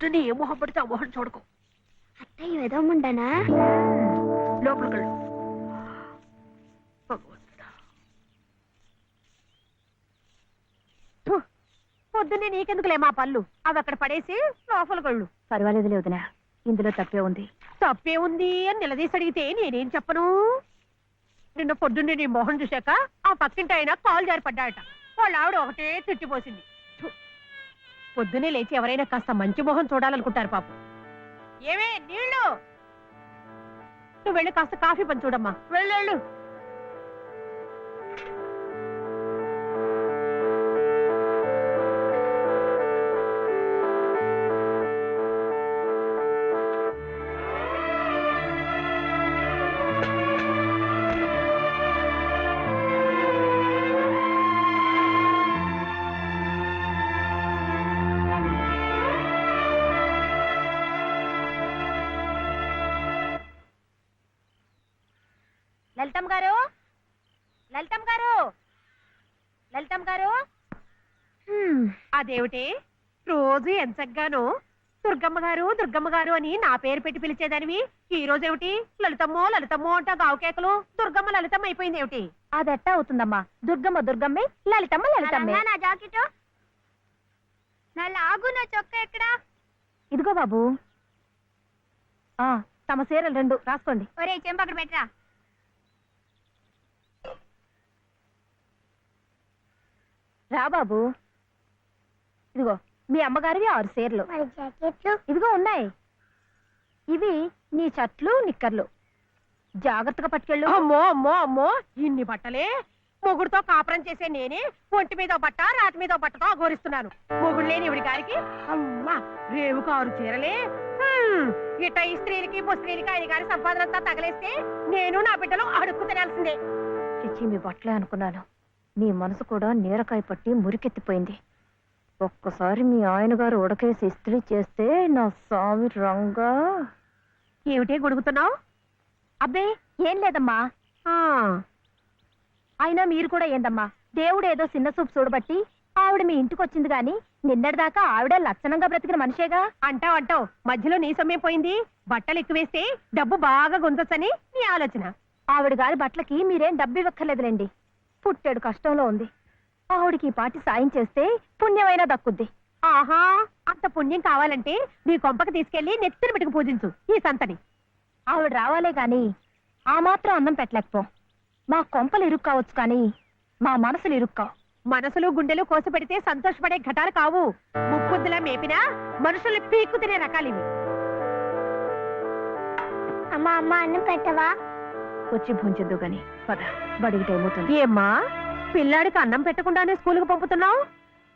పొద్దున్నే ఏ మొహం పడితే ఆ మొహం చూడకు. అత్తయ్య ఎదవమంటానా? లోపలికెళ్ళు. పొద్దున్నే నీకెందుకులే మా పళ్ళు, అవి అక్కడ పడేసి లోపలికెళ్ళు. పర్వాలేదు వదినా, ఇందులో తప్పే ఉంది. తప్పే ఉంది అని నిలదీసి అడిగితే నేనేం చెప్పను? నిన్న పొద్దున్నే నీ మొహం చూశాక ఆ పక్కింటి ఆయన కాలు జారి పడ్డాయట. వాళ్ళ ఆవిడ ఒకటే తిట్టిపోసింది. పొద్దునే లేచి ఎవరైనా కాస్త మంచి మొహం చూడాలనుకుంటారు పాపం. ఏమే నీళ్ళు, నువ్వు వెళ్ళి కాస్త కాఫీ పని చూడమ్మా, వెళ్ళు. లలితమ్మ గారు, లలితమ్మ గారు, లలితమ్మ గారు. అదేమిటి రోజు ఎంచగ్గాను దుర్గమ్మ గారు దుర్గమ్మ గారు అని నా పేరు పెట్టి పిలిచేదానివి, ఈ రోజేమిటి లలితమ్మో లలితమ్మో అంటా గావుకేకలు దుర్గమ్మ లలితమ్మ అయిపోయింది ఏమిటి? అదెట్టా అవుతుందమ్మా, దుర్గమ్మ దుర్గమ్మే, లలితమ్మ లలితమ్మే. నా జాకెట్, నా లాగు, నా చొక్క ఎక్కడా? ఇదిగో బాబు, తమ చీరలు 2 రాసుకోండి. ఒరే చెంప అక్కడ పెట్టరా. రా బాబు, ఇదిగో మీ అమ్మగారివి 6 చీరలు. ఇదిగో ఉన్నాయి, ఇవి నీ షర్ట్లు నిక్కర్లు, జాగ్రత్తగా పట్టుకెళ్ళు. అమ్మో అమ్మో అమ్మో, ఇన్ని బట్టలే? మొగుడుతో కాపురం చేసే నేనే ఒంటి మీద బట్ట రాటి మీద బట్టతో అఘోరిస్తున్నాను. మొగుడు లేని ఇవిడి గారికి అమ్మా రేవు 6 చీరలే. ఇట ఈ స్త్రీలకి ముస్త్రీలకి ఆయన గారి సంపాదన అంతా తగలేస్తే నేను నా బిడ్డలు అడుక్కు తినాల్సిందే. చిచ్చి, మీ బట్టలే అనుకున్నాను. నీ మనసు కూడా నీరకాయ పట్టి మురికెత్తిపోయింది. ఒక్కసారి మీ ఆయన గారు ఉడకేసి ఇస్త్రీ చేస్తే నా స్వామి రంగా. ఏమిటే గొడుగుతున్నావు? అబ్బే ఏం లేదమ్మా. అయినా మీరు కూడా ఏందమ్మా, దేవుడు ఏదో చిన్న చూపు చూడబట్టి ఆవిడ మీ ఇంటికి వచ్చింది గాని నిన్నటిదాకా ఆవిడ లక్షణంగా బ్రతికిన మనిషేగా. అంటావు మధ్యలో నీ సమయం పోయింది. బట్టలు ఎక్కువేస్తే డబ్బు బాగా గుంజొచ్చని నీ ఆలోచన. ఆవిడ గారి బట్టలకి మీరేం డబ్బు ఇవ్వక్కర్లేదులేండి. పుట్టాడు కష్టంలో ఉంది. ఆవిడికి ఈ పాటి సాయం చేస్తే పుణ్యమైనా దక్కుద్ది. ఆహా, అంత పుణ్యం కావాలంటే నీ కొంపకి తీసుకెళ్లి నెత్తిన పెట్టుకు పూజించు ఈ సంతని. ఆవిడ రావాలే గాని ఆ మాత్రం అన్నం పెట్టలేకపో. మా కొంపలు ఇరుక్కు కావచ్చు కానీ మా మనసులు ఇరుక్కావు. మనసులు గుండెలు కోసి పెడితే సంతోషపడే ఘటాలు కావు. ముప్పుద్దులా మేపినా మనుషుల్ని పీక్కు తినే రకాలివి. అమ్మా అమ్మ అన్నం పెట్టవా? వచ్చి భుంచద్దు గాని పద, బడికి టైం అవుతుంది. ఏమ్మా, పిల్లాడికి అన్నం పెట్టకుండానే స్కూల్కి పంపుతున్నావు?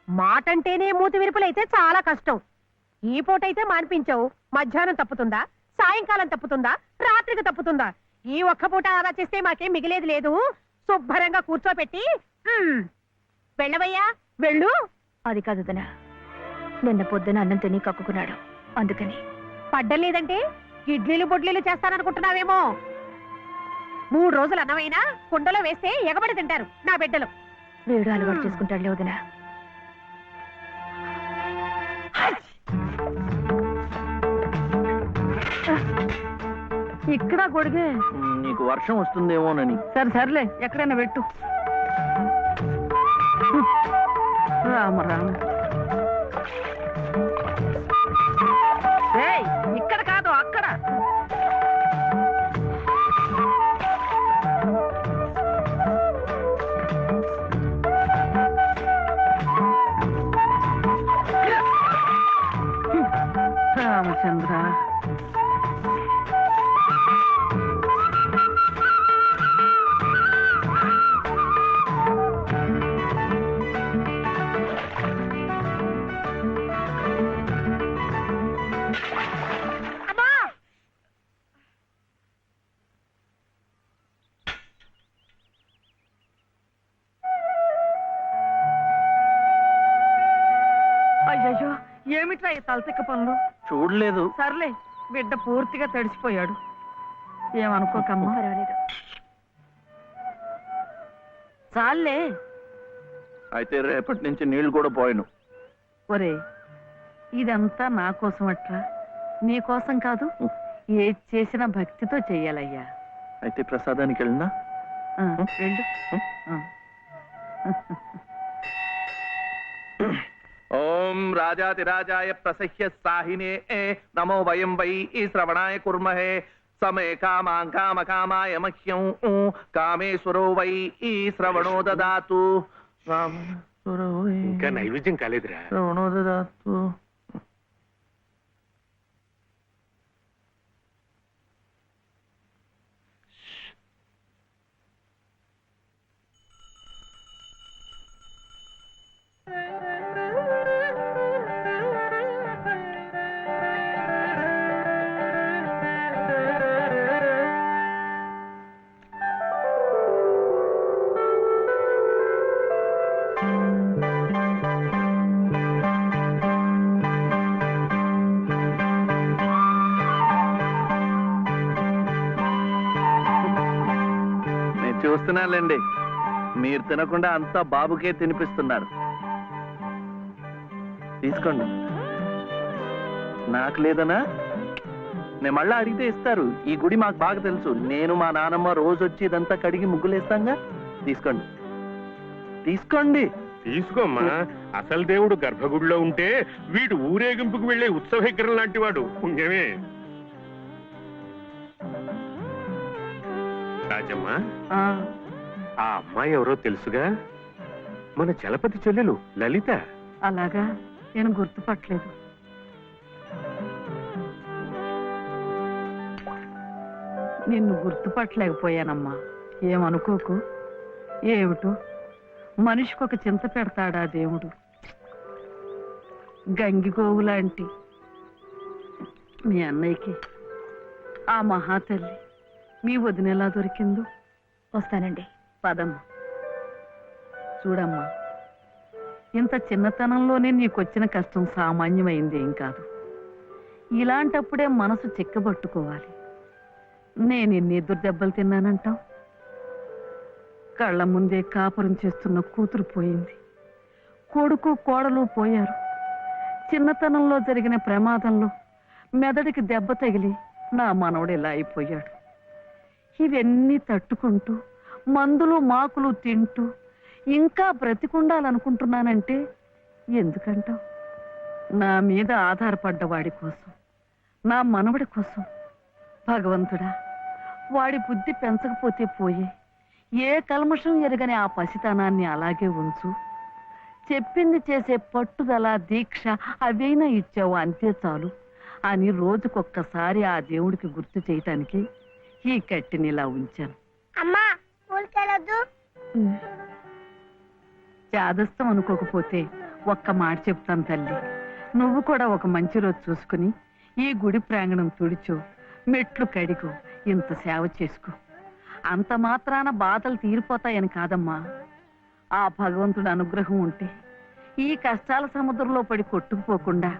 మాటంటేనే మూతి విరుపులైతే చాలా కష్టం. ఈ పూటైతే మాన్పించావు, మధ్యాహ్నం తప్పుతుందా, సాయంకాలం తప్పుతుందా, రాత్రికి తప్పుతుందా? ఈ ఒక్క పూట అలా చేస్తే మాకేం మిగిలేదు లేదు. శుభ్రంగా కూర్చోపెట్టి వెళ్ళవయ్యా, వెళ్ళు. అది కాదు దినా, నిన్న పొద్దున అన్నం తిని కక్కుకున్నాడు, అందుకని. పడ్డలేదంటే ఇడ్లీలు బొడ్లీలు చేస్తాననుకుంటున్నావేమో. 3 రోజులు అన్నమైనా కుండలో వేస్తే ఎగబడి తింటారు నా బిడ్డలు. వేడు అలవాటు చేసుకుంటాడు వదినా. ఇక్కడ గొడిగే. నీకు వర్షం వస్తుందేమోనని. సర్లే, ఎక్కడైనా పెట్టు. రామ రామ. ఇక్కడ కాదు, అక్కడ. రామచంద్ర, అయ్యో ఏమిట్రా ఈ తలతిక్క పనులు? చూడలేదు. సర్లే, బిడ్డ పూర్తిగా తడిసిపోయాడు, ఏమనుకోకమ్మా. పర్వాలేదు. చాలే. అయితే రేపటి నుంచి నీళ్లు కూడా పోయను. ఒరే, ఇదంతా నా కోసం అట్రా, నీ కోసం కాదు. ఏది చేసినా భక్తితో చెయ్యాలయ్యా. అయితే ప్రసాదానికి వెళ్ళినా ఆ, వెళ్ళు. ఆ. ఓం రాజాతిరాజాయ ప్రసహ్య సాహినే నమో వయం వై శ్రవణాయ కుర్మహే సమే కామాం కామ కామాయ మహ్యం కామేశ్వరో వై శ్రవణో దదాతు. రామేశ్వరో వై ఇంకా నైవేద్యం కాలేదురా. శ్రవణో దదాతు. నేను చూస్తున్నానులేండి, మీరు తినకుండా అంతా బాబుకే తినిపిస్తున్నారు. తీసుకోండి. నాకు లేదనా? నేను మళ్ళా అడిగితే ఇస్తారు. ఈ గుడి మాకు బాగా తెలుసు. నేను మా నానమ్మ రోజు వచ్చి ఇదంతా కడిగి ముగ్గులేస్తాంగా. తీసుకోండి, తీసుకోండి. తీసుకోమ్మా. అసలు దేవుడు గర్భగుడిలో ఉంటే వీడు ఊరేగింపుకు వెళ్లే ఉత్సవ విగ్రహం లాంటి వాడు. పుణ్యమే. రాజమ్మా, ఆ, ఆ అమ్మాయి ఎవరో తెలుసుగా? మన చలపతి చెల్లెలు లలిత. అలాగా, నేను గుర్తుపట్టలేదు. నిన్ను గుర్తుపట్టలేకపోయానమ్మా. ఏమనుకోకు. ఏమిటో మనిషికి ఒక చింత పెడతాడా దేవుడు. గంగిగోవు లాంటి మీ అన్నయ్యకి ఆ మహాతల్లి మీ వదిన ఎలా దొరికిందో. వస్తానండి. పదమ్మా. చూడమ్మా, ఇంత చిన్నతనంలోనే నీకొచ్చిన కష్టం సామాన్యమైంది ఏం కాదు. ఇలాంటప్పుడే మనసు చిక్కబట్టుకోవాలి. నేను ఎన్ని ఎదురు దెబ్బలు తిన్నానంటావు? కళ్ళ ముందే కాపురం చేస్తున్న కూతురు పోయింది. కొడుకు కోడలు పోయారు. చిన్నతనంలో జరిగిన ప్రమాదంలో మెదడికి దెబ్బ తగిలి నా మనవడు ఇలా అయిపోయాడు. ఇవన్నీ తట్టుకుంటూ మందులు మాకులు తింటూ ఇంకా బ్రతికుండాలనుకుంటున్నానంటే ఎందుకంటావు? నా మీద ఆధారపడ్డ వాడి కోసం, నా మనవడి కోసం. భగవంతుడా, వాడి బుద్ధి పెంచకపోతే పోయే. ఏ కల్మషం ఎరగని ఆ పసితనాన్ని అలాగే ఉంచు. చెప్పింది చేసే పట్టుదల, దీక్ష అవైనా ఇచ్చావు, అంతే చాలు అని రోజుకొక్కసారి ఆ దేవుడికి గుర్తు చేయటానికి ఈ కట్టిని ఇలా ఉంచాను. అమ్మా స్కూల్కి వెళ్ళొద్దు. చాదస్తం అనుకోకపోతే ఒక్క మాట చెప్తాను తల్లి. నువ్వు కూడా ఒక మంచి రోజు చూసుకుని ఈ గుడి ప్రాంగణం తుడిచో, మెట్లు కడిగో, ఇంత సేవ చేసుకో. అంత మాత్రాన బాధలు తీరిపోతాయని కాదమ్మా. ఆ భగవంతుడి అనుగ్రహం ఉంటే ఈ కష్టాల సముద్రంలో పడి కొట్టుకుపోకుండా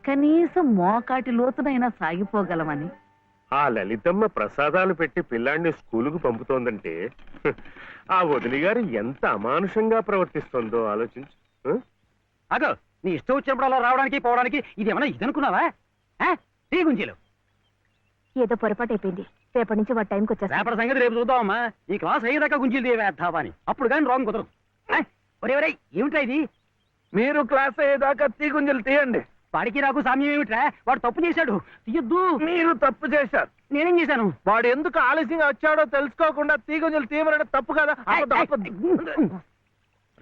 కనీసం మోకాటి లోతునైనా సాగిపోగలమని. ఆ లలితమ్మ ప్రసాదాలు పెట్టి పిల్లాడిని స్కూలుకు పంపుతోందంటే ఆ వదిలి గారు ఎంత అమానుషంగా ప్రవర్తిస్తుందో ఆలోచించు. అగో, నీ ఇష్టం వచ్చినప్పుడు అలా రావడానికి పోవడానికి ఇది ఏమన్నా ఇదనుకున్నావా? టీ గుంజీలు ఏదో పొరపాటు అయిపోయింది. రేపటి నుంచి వాడి టైంకి వచ్చేస్తా. రేపటి సంగతి రేపు చూద్దామమ్మా. ఈ క్లాస్ అయ్యేదాకా గుంజీలు వేద్దావా అని. అప్పుడు కానీ రాంగ్ కుదరదు. ఒరే ఒరే, ఏమిట్రా ఇది? మీరు క్లాస్ అయ్యేదాకా తీగుంజలు తీయండి. వాడికి నాకు సామ్యం ఏమిట్రా? వాడు తప్పు చేశాడు, తీయొద్దు. మీరు తప్పు చేశారు. నేనేం చేశాను? వాడు ఎందుకు ఆలస్యంగా వచ్చాడో తెలుసుకోకుండా తీగుంజలు తీయమనడం తప్పు కదా.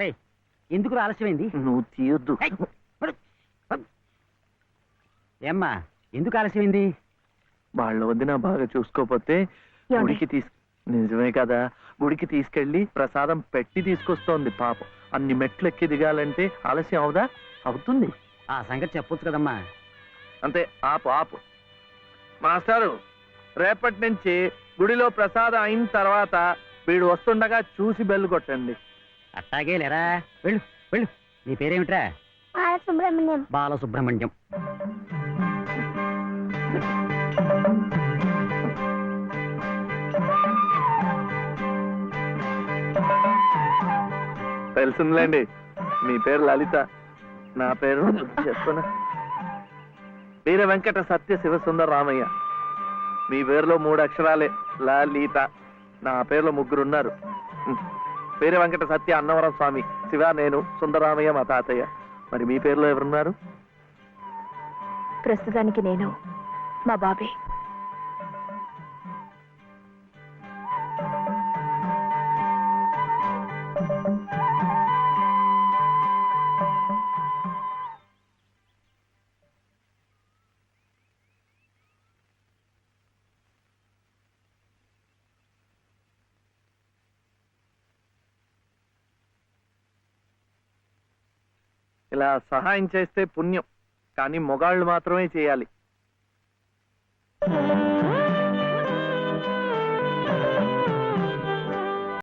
రే, ఎందుకు ఆలస్యమైంది? నువ్వు తీయొద్దు. ఏమ్మా, ఎందుకు ఆలస్యమైంది? వాళ్ళ వదిన బాగా చూసుకోపోతే గుడికి నిజమే కదా, గుడికి తీసుకెళ్లి ప్రసాదం పెట్టి తీసుకొస్తోంది పాపం. అన్ని మెట్లు ఎక్కి దిగాలంటే ఆలస్యం అవుదా? అవుతుంది. ఆ సంగతి చెప్పొచ్చు కదమ్మా. అంతే. ఆపు ఆపు. మాస్టారు, రేపటి నుంచి గుడిలో ప్రసాదం అయిన తర్వాత వీడు వస్తుండగా చూసి బెల్లు కొట్టండి. అట్టాగే లేరా. వెళ్ళు వెళ్ళు. నీ పేరేమిట్రా? బాలసుబ్రహ్మణ్యం. బాలసుబ్రహ్మణ్యం. తెలిసిందిలేండి, మీ పేరు లలిత, నా పేరు చెప్పునా. వీర వెంకట సత్య శివ సుందర రామయ్య. మీ పేరులో 3 అక్షరాలే లలిత. నా పేరులో 3 ఉన్నారు. వీర వెంకట సత్య అన్నవరం స్వామి, శివ నేను, సుందరరామయ్య మా తాతయ్య. మరి మీ పేరులో ఎవరున్నారు? ప్రస్తుతానికి నేను, మా బాబే. ఇలా సహాయం చేస్తే పుణ్యం, కానీ మొగాళ్ళు మాత్రమే చేయాలి.